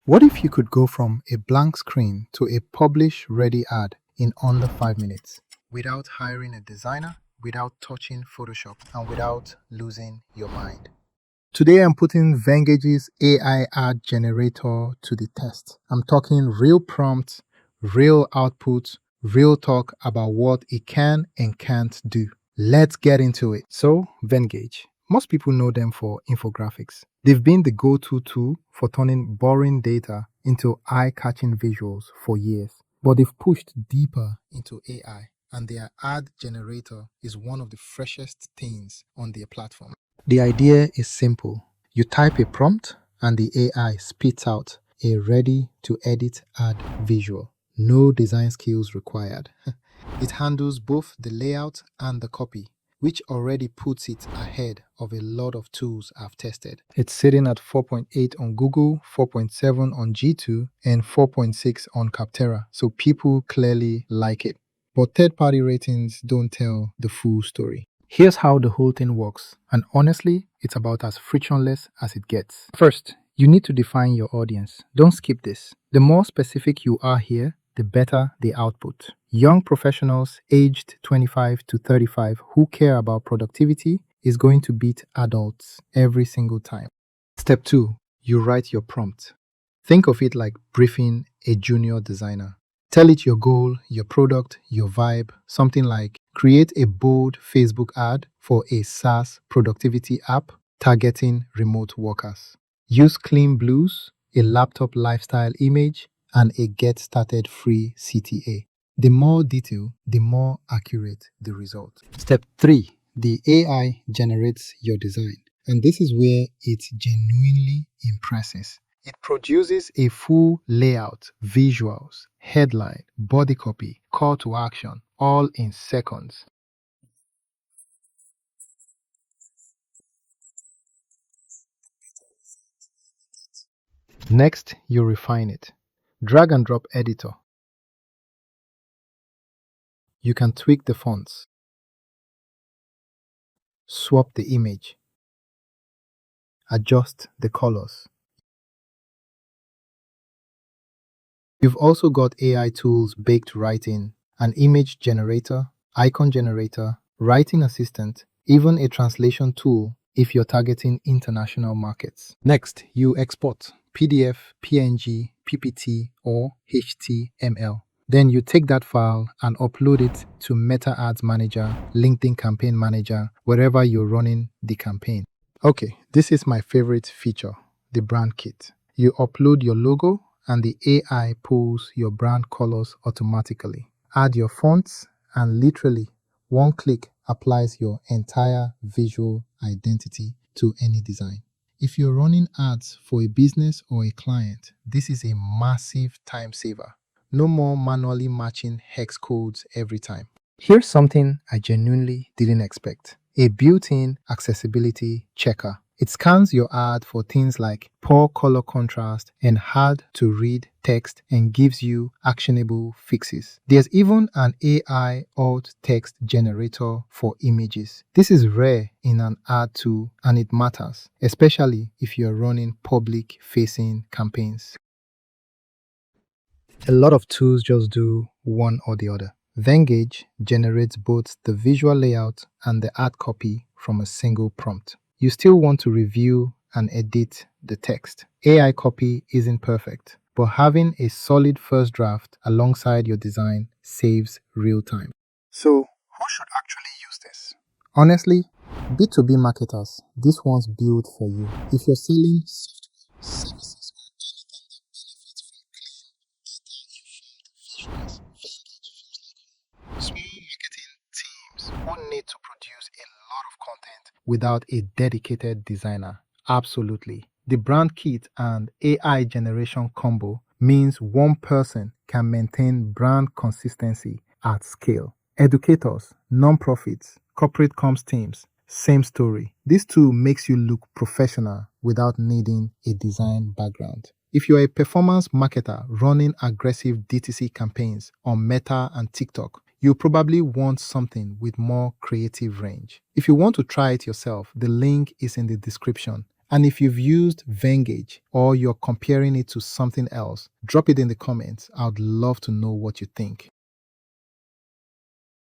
What if you could go from a blank screen to a publish-ready ad in under 5 minutes without hiring a designer, without touching Photoshop, and without losing your mind? Today I'm putting Vengage's AI ad generator to the test. I'm talking real prompts, real outputs, real talk about what it can and can't do. Let's get into it. So, Venngage. Most people know them for infographics. They've been the go-to tool for turning boring data into eye-catching visuals for years. But they've pushed deeper into AI, and their ad generator is one of the freshest things on their platform. The idea is simple. You type a prompt, and the AI spits out a ready-to-edit ad visual. No design skills required. It handles both the layout and the copy, which already puts it ahead of a lot of tools I've tested. It's sitting at 4.8 on Google, 4.7 on G2, and 4.6 on Capterra, so people clearly like it. But third-party ratings don't tell the full story. Here's how the whole thing works, and honestly, it's about as frictionless as it gets. First, you need to define your audience. Don't skip this. The more specific you are here, the better the output. Young professionals aged 25 to 35 who care about productivity is going to beat adults every single time. Step 2, you write your prompt. Think of it like briefing a junior designer. Tell it your goal, your product, your vibe, something like create a bold Facebook ad for a SaaS productivity app targeting remote workers. Use clean blues, a laptop lifestyle image, and a get started free CTA. The more detail, the more accurate the result. Step 3, the AI generates your design. And this is where it genuinely impresses. It produces a full layout, visuals, headline, body copy, call to action, all in seconds. Next, you refine it. Drag and drop editor. You can tweak the fonts, swap the image, adjust the colors. You've also got AI tools baked right in, an image generator, icon generator, writing assistant, even a translation tool if you're targeting international markets. Next, you export PDF, PNG, PPT, or HTML. Then you take that file and upload it to Meta Ads Manager, LinkedIn Campaign Manager, wherever you're running the campaign. Okay, this is my favorite feature, the brand kit. You upload your logo and the AI pulls your brand colors automatically. Add your fonts and literally one click applies your entire visual identity to any design. If you're running ads for a business or a client, this is a massive time saver. No more manually matching hex codes every time. Here's something I genuinely didn't expect. A built-in accessibility checker. It scans your ad for things like poor color contrast and hard to read text and gives you actionable fixes. There's even an AI alt text generator for images. This is rare in an ad tool and it matters, especially if you're running public-facing campaigns. A lot of tools just do one or the other. Venngage generates both the visual layout and the ad copy from a single prompt. You still want to review and edit the text. AI copy isn't perfect, but having a solid first draft alongside your design saves real time. So, who should actually use this? Honestly, B2B marketers, this one's built for you. If you're selling software, services, or anything that benefits from clear, data-informed visuals, small marketing teams won't need to produce a lot of content without a dedicated designer. Absolutely. The brand kit and AI generation combo means one person can maintain brand consistency at scale. Educators, non-profits, corporate comms teams, same story. This tool makes you look professional without needing a design background. If you're a performance marketer running aggressive DTC campaigns on Meta and TikTok, you probably want something with more creative range. If you want to try it yourself, the link is in the description And if you've used Venngage or you're comparing it to something else, drop it in the comments. I'd love to know what you think.